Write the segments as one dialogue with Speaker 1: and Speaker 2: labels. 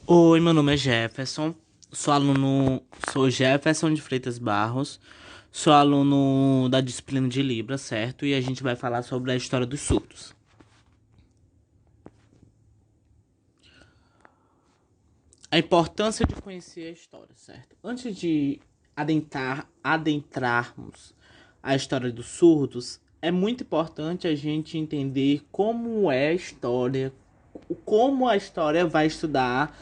Speaker 1: Oi, meu nome é Jefferson, sou aluno, sou Jefferson de Freitas Barros, sou aluno da disciplina de Libras, certo? E a gente vai falar sobre a história dos surdos. A importância de conhecer a história, certo? Antes de adentrarmos a história dos surdos, é muito importante a gente entender como é a história, como a história vai estudar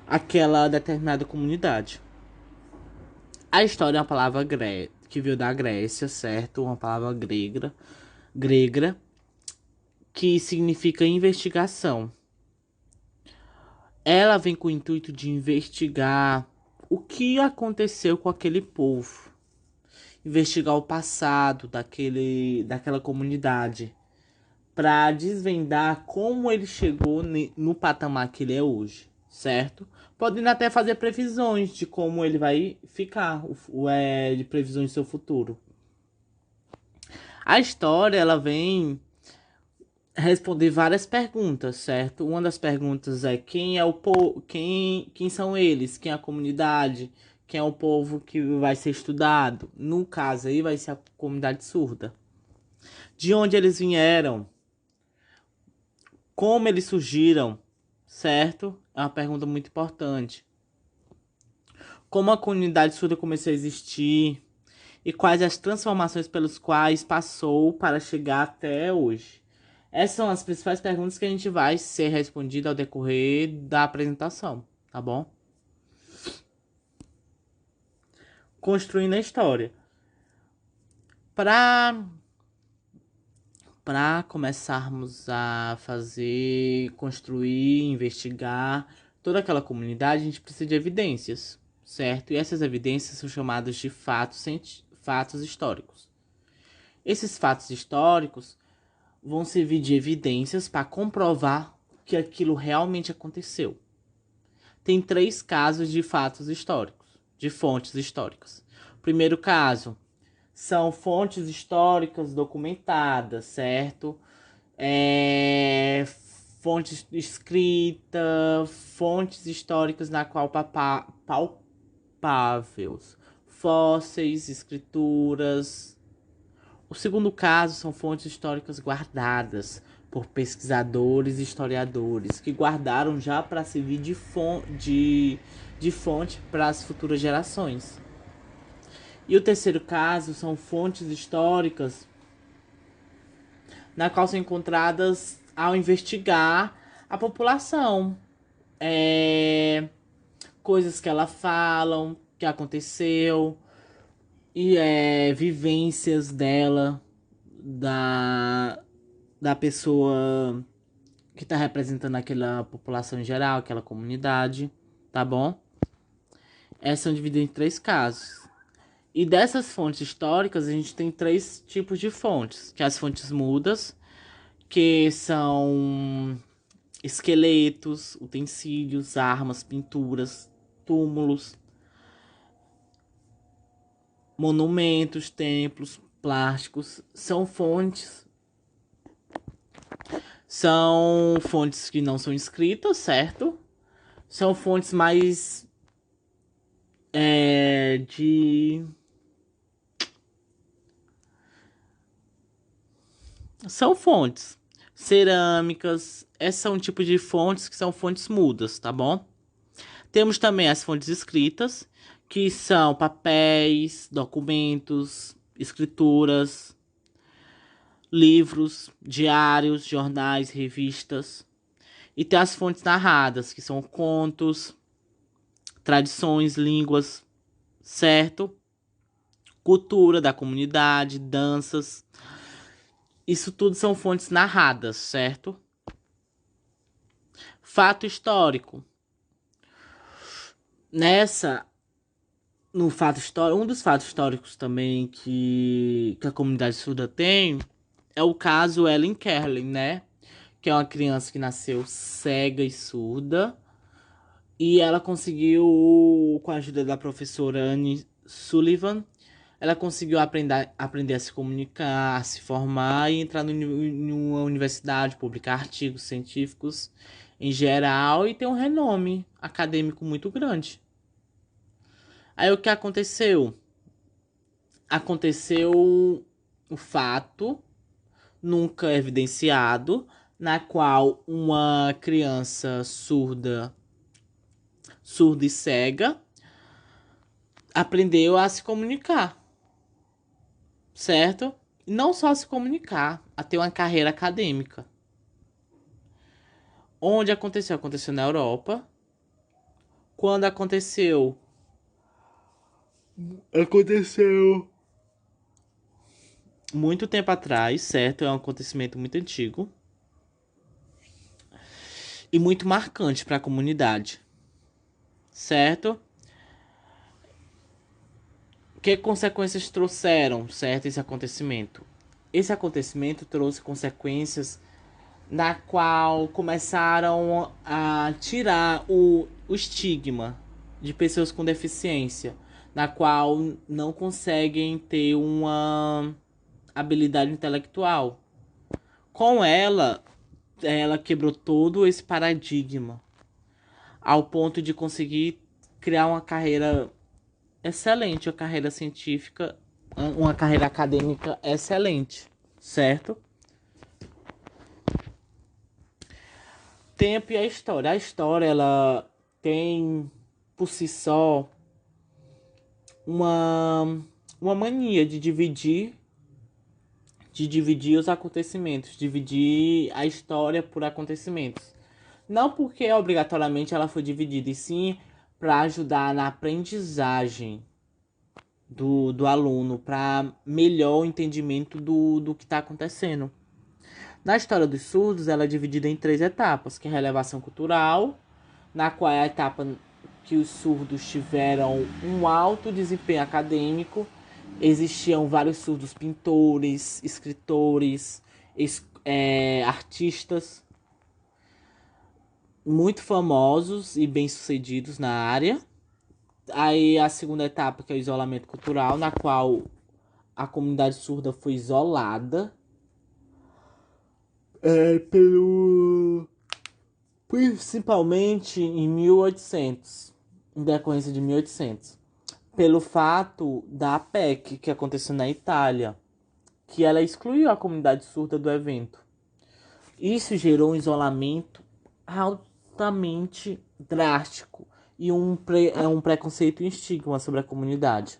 Speaker 1: aquela determinada comunidade. A história é uma palavra que veio da Grécia, certo? Uma palavra grega, que significa investigação. Ela vem com o intuito de investigar o que aconteceu com aquele povo, investigar o passado daquela comunidade, para desvendar como ele chegou no patamar que ele é hoje, certo? Podendo até fazer previsões de como ele vai ficar, de previsões do seu futuro. A história, ela vem responder várias perguntas, certo? Uma das perguntas é quem é o povo, quem são eles, quem é a comunidade, quem é o povo que vai ser estudado. No caso aí vai ser a comunidade surda. De onde eles vieram, como eles surgiram, certo? É uma pergunta muito importante. Como a comunidade surda começou a existir e quais as transformações pelos quais passou para chegar até hoje. Essas são as principais perguntas que a gente vai ser respondida ao decorrer da apresentação, tá bom? Construindo a história. Para começarmos a construir, investigar toda aquela comunidade, a gente precisa de evidências, certo? E essas evidências são chamadas de fatos históricos. Esses fatos históricos vão servir de evidências para comprovar que aquilo realmente aconteceu. Tem três casos de fatos históricos, de fontes históricas. O primeiro caso são fontes históricas documentadas, certo? Fontes escritas, fontes históricas na qual palpáveis, fósseis, escrituras. O segundo caso são fontes históricas guardadas por pesquisadores e historiadores que guardaram já para servir de fonte para as futuras gerações. E o terceiro caso são fontes históricas na qual são encontradas ao investigar a população. Coisas que ela falam, que aconteceu, e vivências dela, da, da pessoa que está representando aquela população em geral, aquela comunidade, tá bom? Essas são divididas em três casos. E dessas fontes históricas, a gente tem três tipos de fontes, que é as fontes mudas, que são esqueletos, utensílios, armas, pinturas, túmulos, monumentos, templos, plásticos, são fontes que não são escritas, certo? São fontes mais de são fontes cerâmicas, essas são um tipo de fontes que são fontes mudas, tá bom? Temos também as fontes escritas, que são papéis, documentos, escrituras, livros, diários, jornais, revistas. E tem as fontes narradas, que são contos, tradições, línguas, certo? Cultura da comunidade, danças. Isso tudo são fontes narradas, certo? Fato histórico. Nessa, no fato histórico, um dos fatos históricos também que a comunidade surda tem é o caso Ellen Kerlin, né? Que é uma criança que nasceu cega e surda. E ela conseguiu, com a ajuda da professora Anne Sullivan, ela conseguiu aprender a se comunicar, a se formar e entrar em uma universidade, publicar artigos científicos em geral e tem um renome acadêmico muito grande. Aí o que aconteceu? Aconteceu o fato nunca evidenciado na qual uma criança surda e cega aprendeu a se comunicar, certo? E não só se comunicar, a ter uma carreira acadêmica. Onde aconteceu? Aconteceu na Europa. Quando aconteceu? Aconteceu muito tempo atrás, certo? É um acontecimento muito antigo e muito marcante para a comunidade, certo? Que consequências trouxeram, certo, esse acontecimento? Esse acontecimento trouxe consequências na qual começaram a tirar o estigma de pessoas com deficiência, na qual não conseguem ter uma habilidade intelectual. Com ela quebrou todo esse paradigma, ao ponto de conseguir criar uma carreira excelente, uma carreira científica, uma carreira acadêmica excelente, certo? Tempo e a história. A história, ela tem por si só uma, uma mania de dividir os acontecimentos, dividir a história por acontecimentos. Não porque obrigatoriamente ela foi dividida, e sim para ajudar na aprendizagem do aluno, para melhor entendimento do que está acontecendo. Na história dos surdos, ela é dividida em 3 etapas, que é a relevação cultural, na qual é a etapa que os surdos tiveram um alto desempenho acadêmico. Existiam vários surdos pintores, escritores, artistas muito famosos e bem-sucedidos na área. Aí a segunda etapa, que é o isolamento cultural, na qual a comunidade surda foi isolada pelo principalmente em 1800, em decorrência de 1800, pelo fato da PEC que aconteceu na Itália, que ela excluiu a comunidade surda do evento. Isso gerou um isolamento altamente drástico e um preconceito e estigma sobre a comunidade,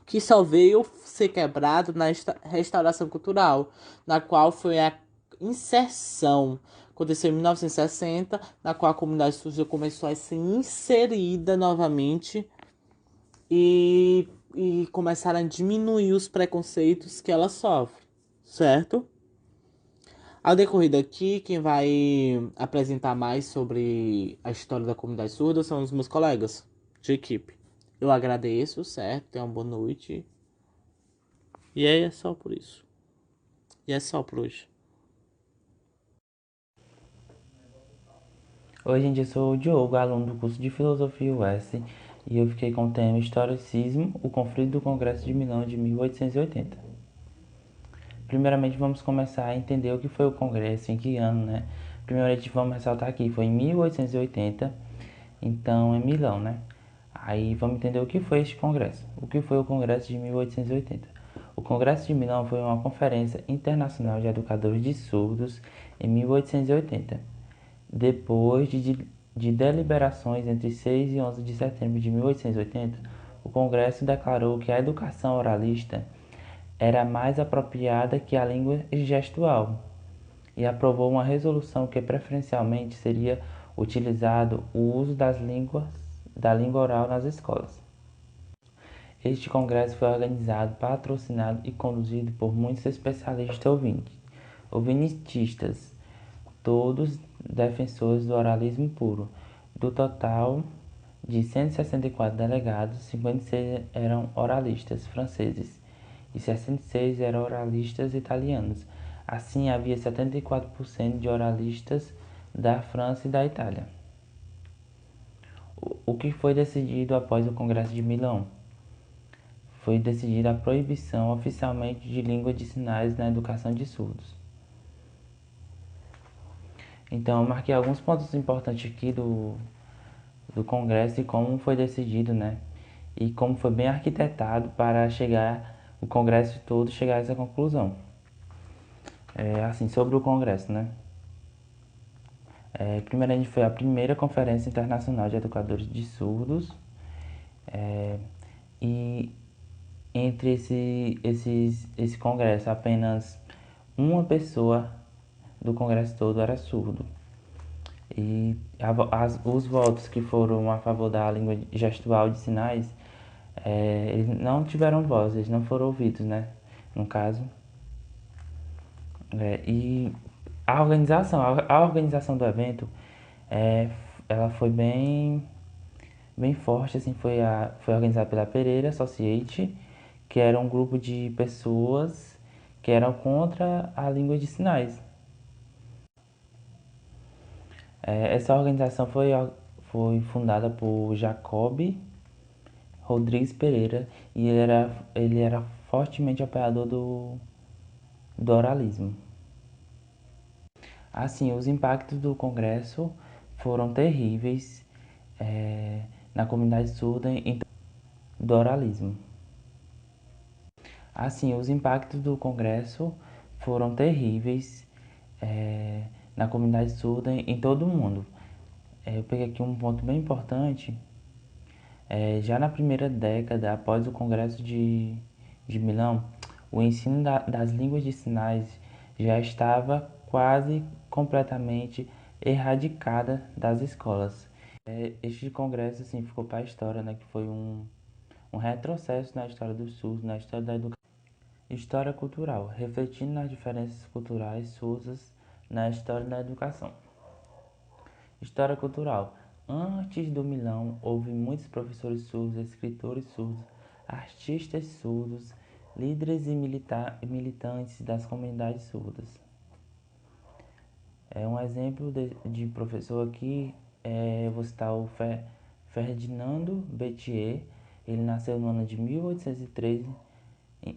Speaker 1: que só veio ser quebrado na restauração cultural, na qual foi a inserção. Aconteceu em 1960, na qual a comunidade surda começou a ser inserida novamente e começaram a diminuir os preconceitos que ela sofre, certo? Ao decorrer daqui, quem vai apresentar mais sobre a história da comunidade surda são os meus colegas de equipe. Eu agradeço, certo? Tenha uma boa noite. E aí é só por isso. E é só por hoje.
Speaker 2: Oi, gente, eu sou o Diogo, aluno do curso de Filosofia UES, e eu fiquei com o tema Historicismo, o conflito do Congresso de Milão de 1880. Primeiramente, vamos começar a entender o que foi o Congresso, em que ano, né? Primeiramente, vamos ressaltar aqui, foi em 1880, então em Milão, né? Aí vamos entender o que foi este Congresso. O que foi o Congresso de 1880? O Congresso de Milão foi uma conferência internacional de educadores de surdos em 1880. Depois de deliberações entre 6 e 11 de setembro de 1880, o Congresso declarou que a educação oralista era mais apropriada que a língua gestual e aprovou uma resolução que preferencialmente seria utilizado o uso da língua oral nas escolas. Este congresso foi organizado, patrocinado e conduzido por muitos especialistas ouvintistas, todos defensores do oralismo puro. Do total de 164 delegados, 56 eram oralistas franceses e 66 eram oralistas italianos. Assim, havia 74% de oralistas da França e da Itália. O que foi decidido após o Congresso de Milão? Foi decidida a proibição oficialmente de língua de sinais na educação de surdos. Então, eu marquei alguns pontos importantes aqui do Congresso e como foi decidido, né? E como foi bem arquitetado para chegar, o Congresso todo chegar a essa conclusão. Assim, sobre o Congresso, né? Primeiramente foi a primeira Conferência Internacional de Educadores de Surdos. E entre esse congresso, apenas uma pessoa do congresso todo era surdo. E os votos que foram a favor da língua gestual de sinais, eles não tiveram voz, eles não foram ouvidos, né? No caso. E a organização do evento, é, ela foi bem forte, assim, foi organizada pela Pereira Associate, que era um grupo de pessoas que eram contra a língua de sinais. Essa organização foi fundada por Jacob Rodrigues Pereira e ele era fortemente apoiador do oralismo. Assim, os impactos do Congresso foram terríveis na comunidade surda do oralismo. Assim, os impactos do Congresso foram terríveis na comunidade surda em todo o mundo. Eu peguei aqui um ponto bem importante. Já na primeira década após o Congresso de Milão, o ensino das línguas de sinais já estava quase completamente erradicada das escolas. Este congresso assim, ficou para a história, né, que foi um retrocesso na história do SUS, na história da educação. História cultural, refletindo nas diferenças culturais surdas na história da educação. História cultural. Antes do Milão, houve muitos professores surdos, escritores surdos, artistas surdos, líderes e militantes das comunidades surdas. Um exemplo de professor aqui, eu vou citar o Ferdinando Béthier. Ele nasceu no ano de 1813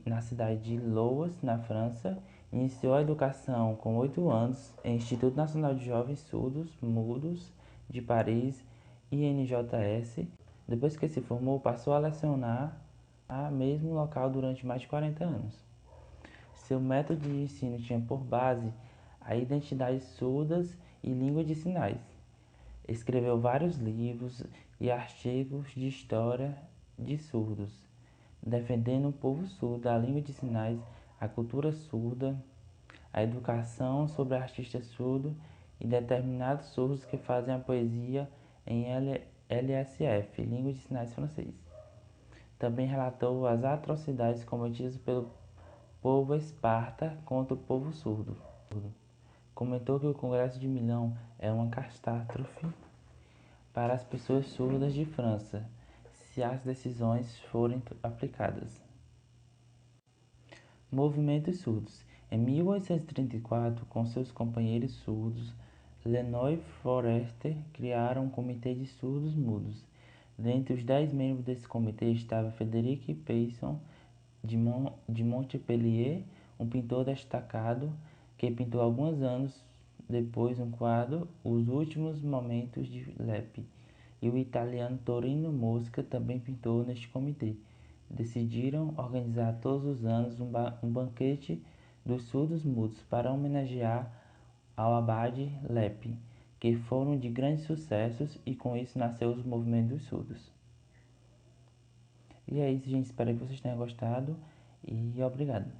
Speaker 2: na cidade de Louas, na França. Iniciou a educação com 8 anos em Instituto Nacional de Jovens Surdos Mudos de Paris, INJS. Depois que se formou, passou a lecionar no mesmo local durante mais de 40 anos. Seu método de ensino tinha por base a identidade surdas e língua de sinais. Escreveu vários livros e artigos de história de surdos, defendendo o povo surdo, a língua de sinais, a cultura surda, a educação sobre artistas surdos e determinados surdos que fazem a poesia em LSF, língua de sinais francês. Também relatou as atrocidades cometidas pelo povo esparta contra o povo surdo. Comentou que o Congresso de Milão é uma catástrofe para as pessoas surdas de França, se as decisões forem aplicadas. Movimentos surdos. Em 1834, com seus companheiros surdos, Lenoir Forester criaram um comitê de surdos mudos. Dentre os 10 membros desse comitê estava Frederic Payson de Montpellier, um pintor destacado que pintou alguns anos depois um quadro, Os Últimos Momentos de Lepe, e o italiano Torino Mosca também pintou neste comitê. Decidiram organizar todos os anos um banquete dos surdos mudos para homenagear ao abade Lepe, que foram de grandes sucessos e com isso nasceu os movimentos dos surdos. E é isso, gente. Espero que vocês tenham gostado e obrigado.